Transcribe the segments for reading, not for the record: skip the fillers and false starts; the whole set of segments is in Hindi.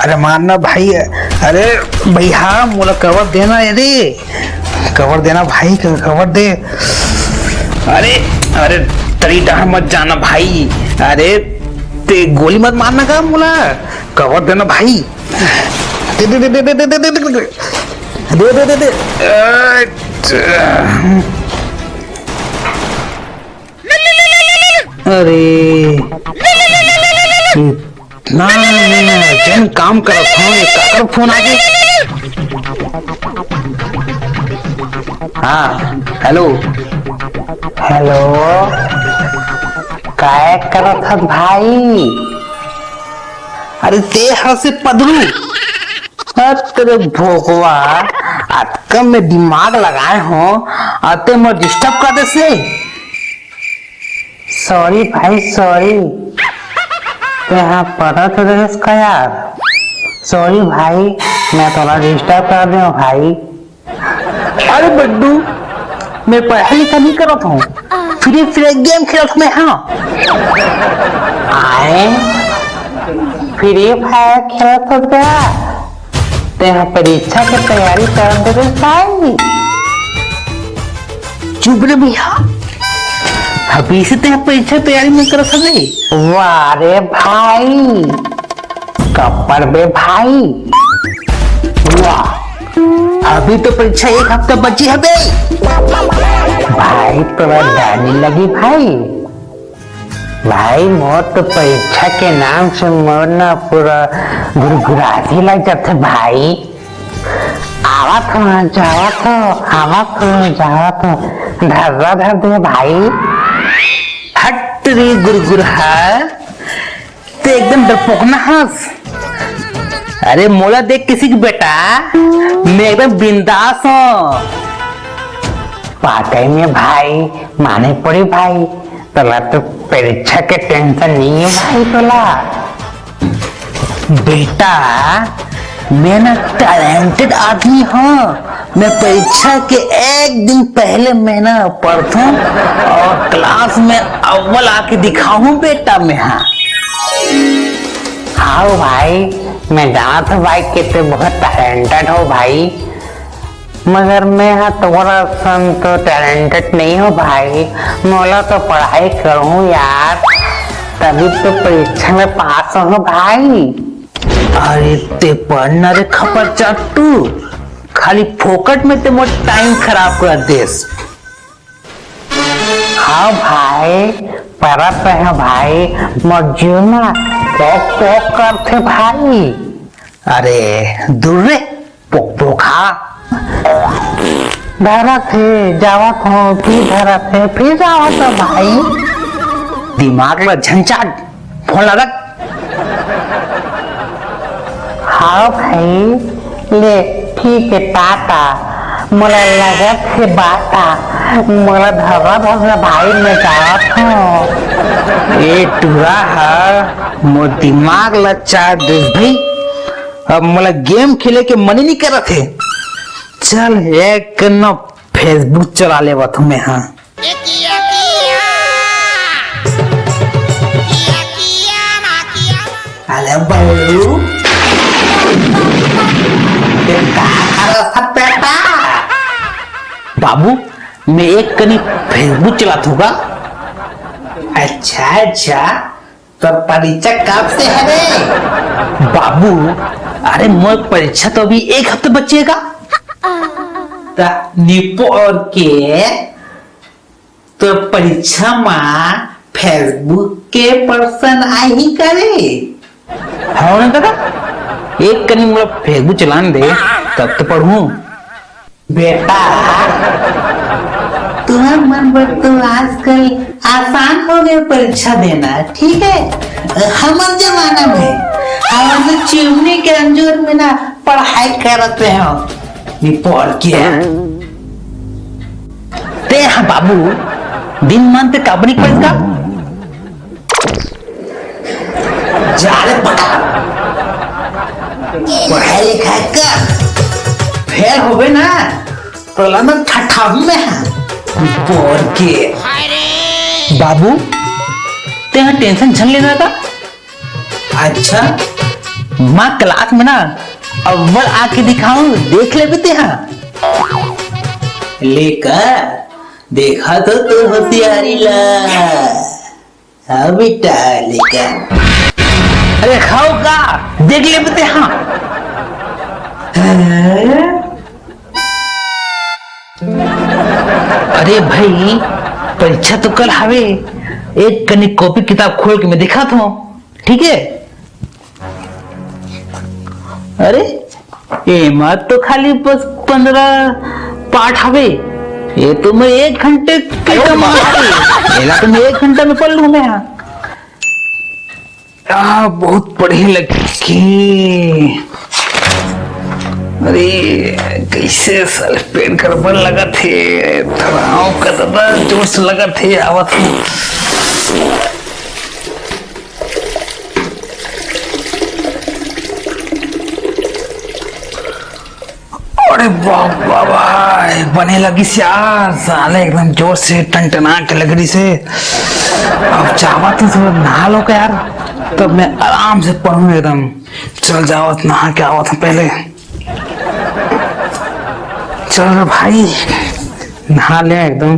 अरे मारना भाई। अरे भैया मोला कवर देना। अरे कवर देना भाई, कवर दे। अरे अरे तरी डर मत जाना भाई। अरे ते गोली मत मारना का मोला, कवर देना भाई। दे दे दे दे दे दे दे दे दे दे दे दे। अरे ना जन काम करत हूँ, काकर फोन आ गए। हाँ हेलो हेलो, काय करत हत भाई? अरे ते हर से पदरू। तेरे भोगवा आज में दिमाग लगाए हो आते मैं डिस्टर्ब कर दे से। सॉरी भाई सॉरी, यहाँ पता तो रहे इसका यार। सॉरी भाई, मैं थोड़ा डिस्टर्ब कर रहा हूँ भाई। अरे बड्डू, मैं पढ़ाई लिखा नहीं करता हूँ, फ्री फ्री गेम खेलता मैं। हाँ आए फ्री फायर खेलत हो क्या? तेरा परीक्षा की तैयारी कर दे रहे भाई। चुप रे भैया, अभी से तेरा परीक्षा तैयारी नहीं कर सकते। वाह रे भाई, कपर बे भाई। वाह, अभी तो परीक्षा एक हफ्ता बची है बे। भाई तोरा डरने लगी भाई। भाई मोर तो परीक्षा के नाम से मोर ना पूरा गुरगुराती लग जाते भाई। आवत हो जावत हो, आवत हो जावत हो, धर्रा धर दे भाई। हट रे गुरगुरा, ते एकदम डरपोक ना हंस। अरे मोला देख किसी की बेटा, मैं एकदम बिंदास हूँ। वाकई में भाई माने पड़ी भाई। तोला तो परीक्षा के टेंशन नहीं है भाई तोला। बेटा मैं ना टैलेंटेड आदमी हूँ। मैं परीक्षा के एक दिन पहले मैं ना पढ़ता और क्लास में अव्वल आके दिखाऊं बेटा मैं। हाँ हाँ भाई, मैं जानता हूँ भाई कि तू बहुत टैलेंटेड हो भाई, मगर मैं हाँ थोड़ा सन तो टैलेंटेड नहीं हो भाई। मोला तो पढ़ाई करूँ यार, तभी तो परीक्षा में पास हो भाई। अरे ते पढ़ना रे खपर चट्टू, खाली फोकट में ते मोर टाइम खराब कर देस। हाँ भाई परत है भाई, मर्जुना पोक पोक करते भाई। अरे दूर रे पोक पोखा। धरा थे जावत हो, फिर धरा थे फिर जावत हो भाई। दिमाग ला झंझट, फोन लगा। हाँ भाई ले ठीक है टाटा, मोला लगत है बाटा, मोला धरा धरा भाई में जावत हो। ए टूरा है मोर दिमाग ला चार देस भाई। अब मोला गेम खेले के मन ही नहीं करत है। चल एक न फेसबुक चला ले मैं। हाँ अरे बल्लू बाबू, मैं एक कनी फेसबुक चलाता हूँ। अच्छा अच्छा, तो परीक्षा कब से है रे बाबू? अरे मोर परीक्षा तो अभी एक हफ्ते बचेगा। निपो और के तो परीक्षा में फेसबुक के पर्सन आ ही करे। हाँ ना दादा, एक कनी मोला फेसबुक चलाने दे तब तो पढ़ूं। बेटा तुम्हारा मन पर तो आजकल आसान हो गया परीक्षा देना, ठीक है। हमारे जमाना में हम तो चिमनी के अंजूर में ना पढ़ाई करते हो। पढ़ के ते हाँ बाबू, दिन मानते कब नहीं पढ़ेगा। जा रे पका, पढ़ाई लिखाई कर, फेल हो गए ना तो लगा ठट्ठा में है। पढ़ के बाबू ते टेंशन झन लेना था। अच्छा माँ क्लास में ना अव्वल आके दिखाऊं, देख ले बेटे। हाँ लेकर देखा तो तू होशियारी ला। हाँ बेटा लेकर। अरे खाओ का, देख ले बेटे। हाँ अरे भाई परीक्षा तो कल हवे, एक कनी कॉपी किताब खोल के मैं दिखा था, ठीक है। अरे ये मत तो खाली बस 15 पाठ हवे, ये तो मैं 1 घंटे के कमा है, तो मैं 1 घंटा में पढ़ लूं मैं। बहुत पढ़े लगे। अरे कैसे साल पेट गड़बड़ लगा थे, तनाव का ज्यादा जोश लगा थे आवत। अरे बाबा बने लगी यार, साले एकदम जोर से टनटना के लग रही से। अब चाहवा तो सब नहा लो का यार, तब मैं आराम से पढ़ूं एकदम। चल जाओ नहा के आओ था पहले। चल भाई नहा ले एकदम,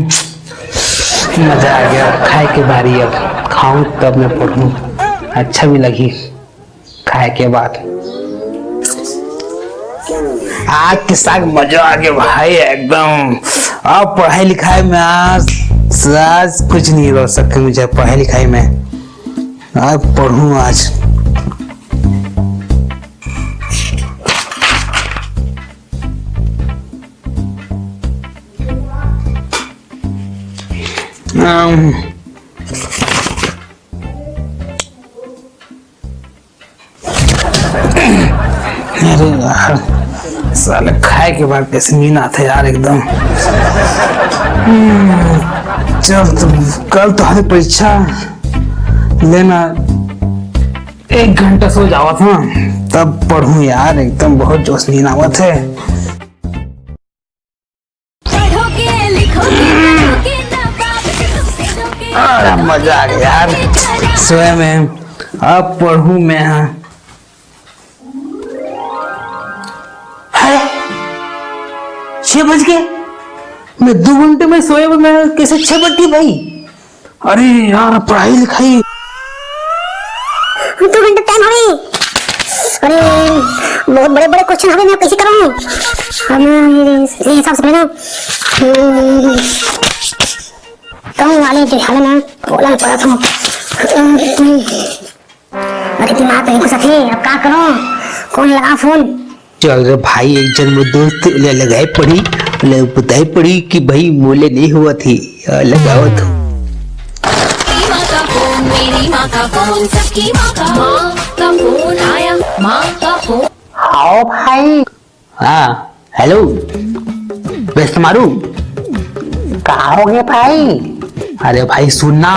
मजा आ गया। खाए के बारी, अब खाऊं तब मैं पढ़ूं, अच्छा भी लगी खाए के बाद। आज के साथ मजा आ गया भाई एकदम। अब पढ़ाई लिखाई में आज कुछ नहीं रोक सकते मुझे, पढ़ाई लिखाई में अब पढ़ूं आज। अरे यार साले खाए के बाद कैसे नींद आता है यार एकदम। चल तो कल तो हमारी परीक्षा लेना, 1 घंटा सो जावा था तब पढ़ूं यार, एकदम बहुत जोश नींद आवत है। अरे मजा आ गया यार सोए में, अब पढ़ूं मैं। हाँ 6 बज गए, मैं 2 घंटे में सोए हुए, मैं कैसे 6 बटी भाई। अरे यार पढ़ाई लिखाई 2 घंटे टाइम हवे। अरे बहुत बड़े बड़े क्वेश्चन हवे, मैं कैसे करूं? हम हिसाब से ना कहूं वाले जो हाल ना बोला में पड़ा था। अरे दिमाग पे घुसा थे, अब क्या करूं? कौन लगा फोन? चल रे भाई, एक जन में दोस्त ले लगाई पड़ी, ले बताई पड़ी कि भाई मोले नहीं हुआ थी, लगाओ तो। मेरी माँ का फोन, सबकी माँ का फोन आया, माँ का फोन। हाँ भाई। हाँ हेलो व्यस्त मारू। कहाँ हो गए भाई? अरे भाई सुनना,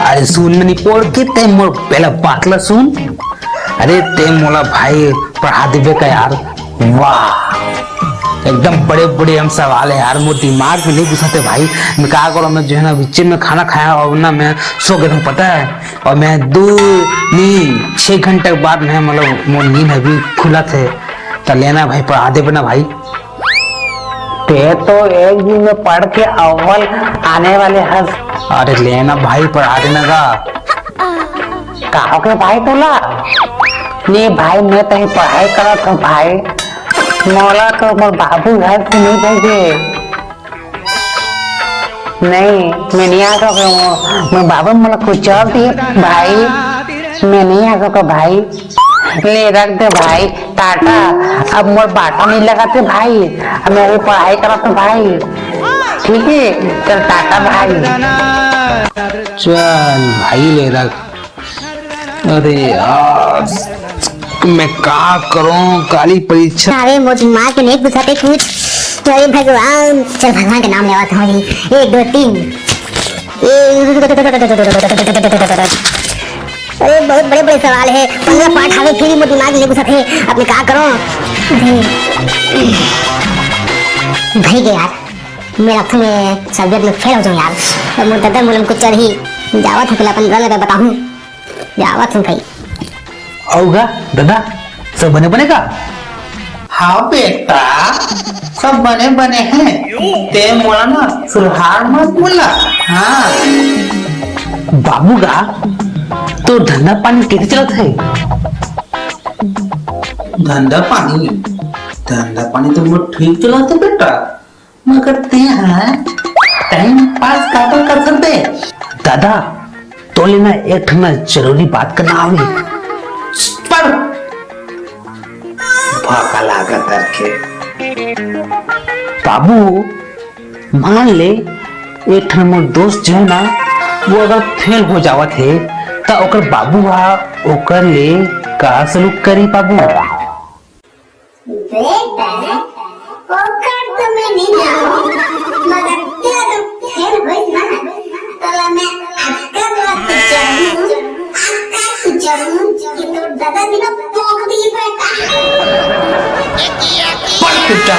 अरे सुन नहीं पड़ के ते मोर पहला बात ला सुन। अरे ते मोला भाई पढ़ा देवे का यार, वाह एकदम बड़े बड़े हम सवाल है यार, मोर दिमाग में नहीं घुसाते भाई। मैं क्या करूँ, मैं जो है ना बीच में खाना खाया और ना मैं सो गया था पता है, और मैं 6 घंटे के बाद मैं मतलब मोर नींद अभी खुला थे, तो लेना भाई पढ़ा देवे ना भाई। ते तो एक दिन में पढ़ के अव्वल आने वाले हंस। अरे लेना भाई पढ़ा देना का। कहो के भाई तोला? नहीं भाई मैं कहीं पढ़ाई करा था भाई, मोला तो मोर बाबू घर से नहीं भेजे। नहीं मैं नहीं आ सकता, मैं बाबू मोला कुछ और दिए भाई, मैं नहीं आ सकता भाई। ले रख दे भाई टाटा, अब मोर बाटा नहीं लगाते भाई, अब मैं अभी पढ़ाई करा तो भाई, ठीक है चल टाटा भाई। चल भाई ले रख। अरे यार मैं क्या करूं, काली परीक्षा। अरे मोर दिमाग में नहीं घुसाते कुछ। अरे भगवान, चल भगवान का नाम लेवा था। 1 2 3। अरे बहुत बड़े बड़े सवाल है, 15 पाठ हवे, फिर भी मोर दिमाग में नहीं घुसाते। अब मैं क्या करूं? भाई गया यार, मेरा तो मैं सब्जेक्ट में फेल हो जाऊँ यार। अब मुझे दादा मुझे कुछ चढ़ी जावत है, पहले अपन रल लगा बताऊँ जावत हूँ भाई। आऊगा दादा, सब बने बनेगा। हाँ बेटा, सब बने बने हैं। ते मोला ना सुधार मत बोला। हाँ बाबू का तो धंधा पानी कैसे चलता है? धंधा पानी तो वो ठीक चलाते बेटा, मगर ते हैं टाइम पास काबर कर सकते। दादा तो लेना एक ठना जरूरी बात करना आवे पर भाका लागा करके बाबू। मान ले एक ठन मोर दोस्त जो है ना, वो अगर फेल हो जावत है तो ओकर बाबू ओकर ले का सलूक करी बाबू? बेटा ओकर तो मैं नहीं जाऊँ, मगर तेरा तो फेल होई ना, तो मैं आपका बात जरूर कि तो दादा जी ना पोक दी बेटा। पर बेटा